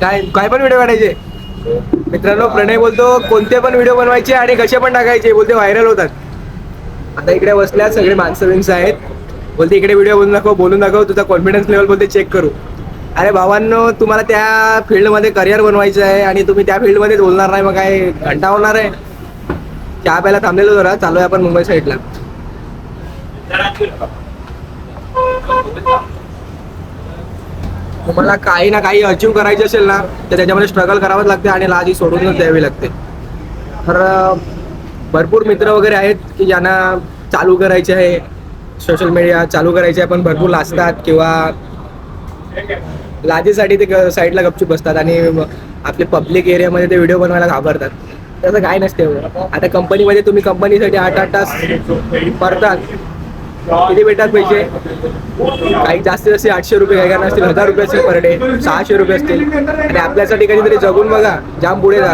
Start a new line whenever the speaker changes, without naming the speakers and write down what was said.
काय काय पण व्हिडिओ काढायचे मित्रांनो. प्रणय बोलतो कोणते पण व्हिडिओ बनवायचे आणि कसे पण टाकायचे, बोलते व्हायरल होतात. आता इकडे बसल्यात सगळे माणसं विंस आहेत. बोलते इकडे व्हिडिओ बोलून दाखव तुझा कॉन्फिडन्स लेवल बोलते चेक करू. अरे भावांनो, तुम्हाला त्या फील्डमध्ये करिअर बनवायचं आहे आणि तुम्ही त्या फील्डमध्येच बोलणार नाही, मग काय घंटा होणार आहे. चहा प्यायला थांबलेलो जरा, चालू आहे आपण मुंबई साईडला. तुम्हाला काही ना काही अचीव करायचे असेल ना तर त्याच्यामध्ये स्ट्रगल करावंच लागते आणि लाज ही सोडूनच द्यावी लागते. तर भरपूर मित्र वगैरे आहेत की ज्यांना चालू करायचे आहे, सोशल मीडिया चालू करायचे आहे, पण भरपूर लाजतात किंवा लाजेसाठी ते साईडला गपचूप बसतात आणि आपले पब्लिक एरियामध्ये ते व्हिडिओ बनवायला घाबरतात. तसं काय नसते. आता कंपनीमध्ये तुम्ही कंपनीसाठी 8-8 तास भरतात, किती भेटतात पैसे? काही जास्तीत जास्त 800 रुपये, काही कारण असतील 1000 रुपये असतील पर डे, 600 रुपये असतील. आणि आपल्यासाठी कधीतरी जगून बघा, जाम पुढे जा.